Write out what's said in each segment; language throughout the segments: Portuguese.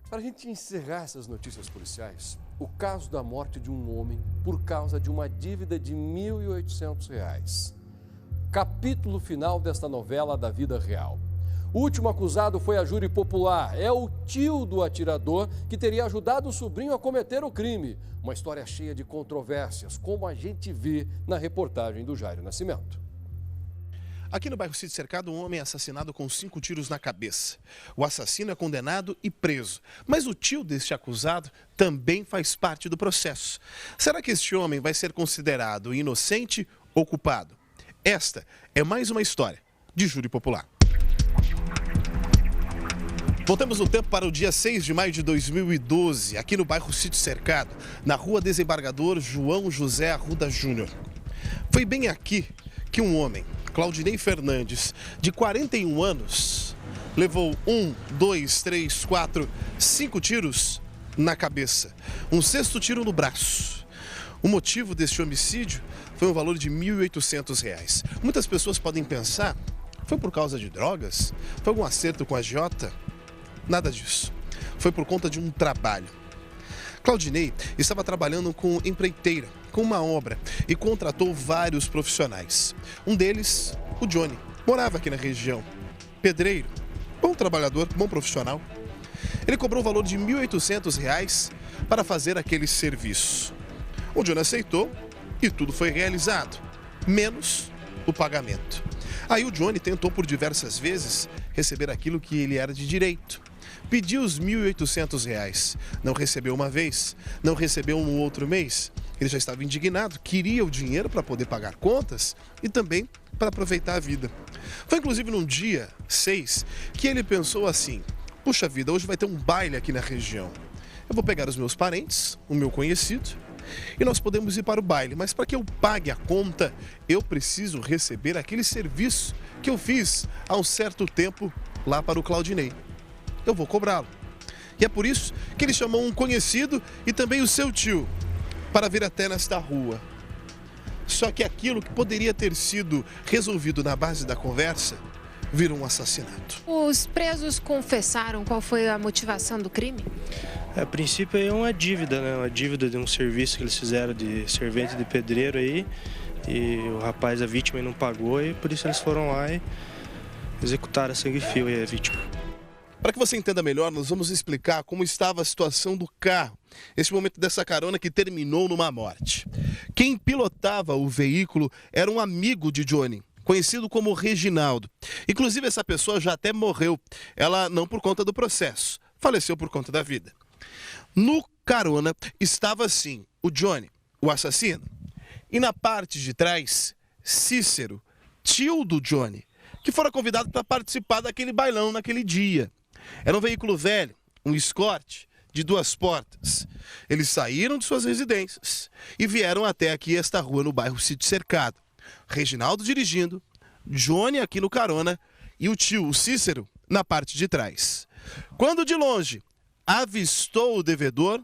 Para a gente encerrar essas notícias policiais, o caso da morte de um homem por causa de uma dívida de R$ 1.800. Capítulo final desta novela da vida real. O último acusado foi a júri popular. É o tio do atirador que teria ajudado o sobrinho a cometer o crime. Uma história cheia de controvérsias, como a gente vê na reportagem do Jairo Nascimento. Aqui no bairro Sítio Cercado, um homem é assassinado com 5 tiros na cabeça. O assassino é condenado e preso. Mas o tio deste acusado também faz parte do processo. Será que este homem vai ser considerado inocente ou culpado? Esta é mais uma história de júri popular. Voltamos no tempo para o dia 6 de maio de 2012, aqui no bairro Sítio Cercado, na rua Desembargador João José Arruda Júnior. Foi bem aqui que um homem, Claudinei Fernandes, de 41 anos, levou 1, 2, 3, 4, 5 tiros na cabeça. Um 6º tiro no braço. O motivo deste homicídio foi um valor de R$ 1.800. Muitas pessoas podem pensar, foi por causa de drogas? Foi algum acerto com a agiota? Nada disso. Foi por conta de um trabalho. Claudinei estava trabalhando com empreiteira, com uma obra, e contratou vários profissionais. Um deles, o Johnny, morava aqui na região. Pedreiro, bom trabalhador, bom profissional. Ele cobrou o valor de R$ 1.800 para fazer aquele serviço. O Johnny aceitou e tudo foi realizado, menos o pagamento. Aí o Johnny tentou por diversas vezes receber aquilo que ele era de direito. Pediu os R$ 1.800, não recebeu uma vez, não recebeu um outro mês. Ele já estava indignado, queria o dinheiro para poder pagar contas e também para aproveitar a vida. Foi inclusive num dia 6 que ele pensou assim, puxa vida, hoje vai ter um baile aqui na região. Eu vou pegar os meus parentes, o meu conhecido, e nós podemos ir para o baile, mas para que eu pague a conta, eu preciso receber aquele serviço que eu fiz há um certo tempo lá para o Claudinei. Eu vou cobrá-lo. E é por isso que ele chamou um conhecido e também o seu tio para vir até nesta rua. Só que aquilo que poderia ter sido resolvido na base da conversa virou um assassinato. Os presos confessaram qual foi a motivação do crime? A princípio é uma dívida, né? Uma dívida de um serviço que eles fizeram de servente de pedreiro aí. E o rapaz, a vítima, não pagou e por isso eles foram lá e executaram a sangue fio e a vítima. Para que você entenda melhor, nós vamos explicar como estava a situação do carro, esse momento dessa carona que terminou numa morte. Quem pilotava o veículo era um amigo de Johnny, conhecido como Reginaldo. Inclusive, essa pessoa já até morreu. Ela não por conta do processo, faleceu por conta da vida. No carona estava sim o Johnny, o assassino. E na parte de trás, Cícero, tio do Johnny, que fora convidado para participar daquele bailão naquele dia. Era um veículo velho, um Escort de 2 portas. Eles saíram de suas residências e vieram até aqui esta rua no bairro Sítio Cercado. Reginaldo dirigindo, Johnny aqui no carona e o tio, o Cícero, na parte de trás. Quando de longe avistou o devedor,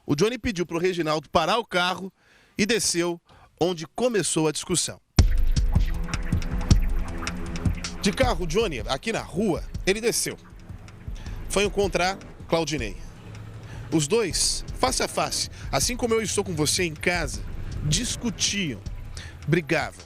o Johnny pediu para o Reginaldo parar o carro e desceu onde começou a discussão. De carro, o Johnny, aqui na rua, ele desceu. Foi encontrar Claudinei. Os dois, face a face, assim como eu estou com você em casa, discutiam, brigavam.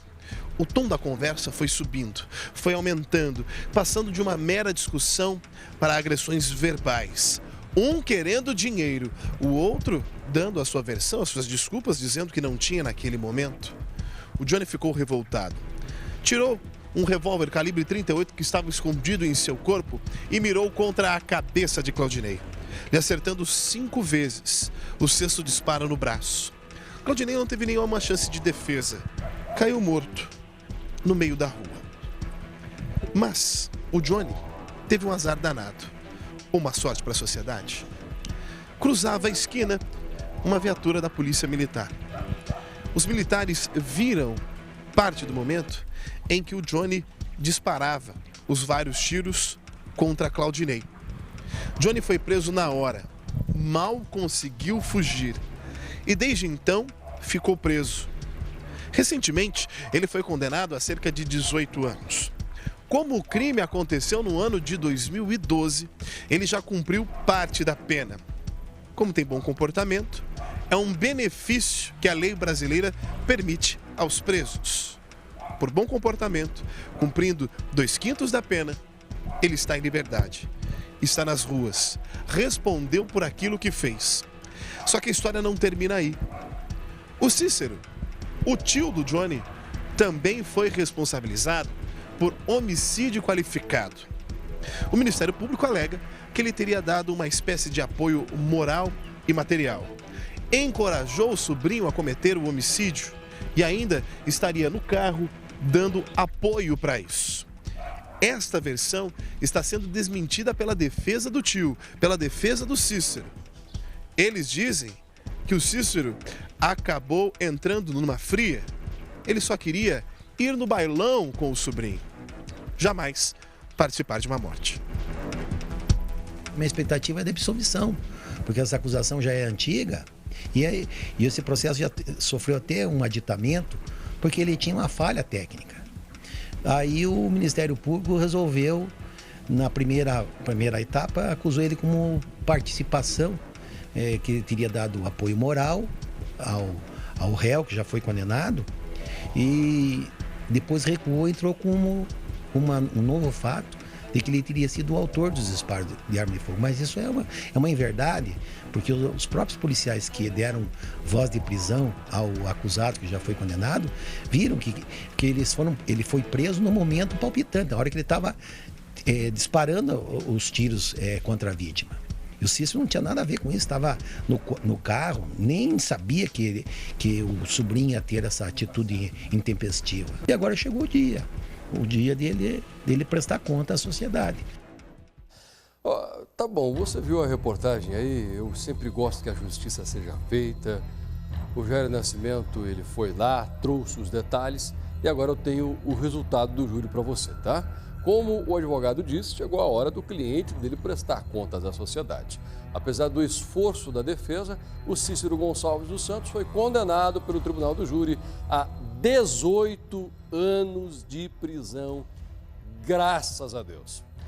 O tom da conversa foi subindo, foi aumentando, passando de uma mera discussão para agressões verbais. Um querendo dinheiro, o outro dando a sua versão, as suas desculpas, dizendo que não tinha naquele momento. O Johnny ficou revoltado. Tirou um revólver calibre 38 que estava escondido em seu corpo e mirou contra a cabeça de Claudinei, lhe acertando 5 vezes, o 6º disparo no braço. Claudinei não teve nenhuma chance de defesa. Caiu morto no meio da rua. Mas o Johnny teve um azar danado, ou uma sorte para a sociedade. Cruzava a esquina uma viatura da polícia militar. Os militares viram parte do momento em que o Johnny disparava os vários tiros contra Claudinei. Johnny foi preso na hora, mal conseguiu fugir e desde então ficou preso. Recentemente, ele foi condenado a cerca de 18 anos. Como o crime aconteceu no ano de 2012, ele já cumpriu parte da pena. Como tem bom comportamento, é um benefício que a lei brasileira permite aos presos. Por bom comportamento, cumprindo 2/5 da pena, ele está em liberdade. Está nas ruas, respondeu por aquilo que fez. Só que a história não termina aí. O Cícero, o tio do Johnny, também foi responsabilizado por homicídio qualificado. O Ministério Público alega que ele teria dado uma espécie de apoio moral e material. Encorajou o sobrinho a cometer o homicídio e ainda estaria no carro dando apoio para isso. Esta versão está sendo desmentida pela defesa do tio, pela defesa do Cícero. Eles dizem que o Cícero acabou entrando numa fria. Ele só queria ir no bailão com o sobrinho. Jamais participar de uma morte. Minha expectativa é de absolvição, porque essa acusação já é antiga e esse processo já sofreu até um aditamento, porque ele tinha uma falha técnica. Aí o Ministério Público resolveu, na primeira etapa, acusou ele como participação, que ele teria dado apoio moral ao réu, que já foi condenado, e depois recuou e entrou como um novo fato de que ele teria sido o autor dos disparos de arma de fogo. Mas isso é uma inverdade, porque os próprios policiais que deram voz de prisão ao acusado, que já foi condenado, viram que ele foi preso no momento palpitante, na hora que ele estava disparando os tiros contra a vítima. E o Cícero não tinha nada a ver com isso, estava no carro, nem sabia que o sobrinho ia ter essa atitude intempestiva. E agora chegou o dia dele prestar conta à sociedade. Tá bom, você viu a reportagem aí, eu sempre gosto que a justiça seja feita. O Jair Nascimento, ele foi lá, trouxe os detalhes e agora eu tenho o resultado do júri para você, tá? Como o advogado disse, chegou a hora do cliente dele prestar contas à sociedade. Apesar do esforço da defesa, o Cícero Gonçalves dos Santos foi condenado pelo Tribunal do Júri a 18 anos de prisão, graças a Deus.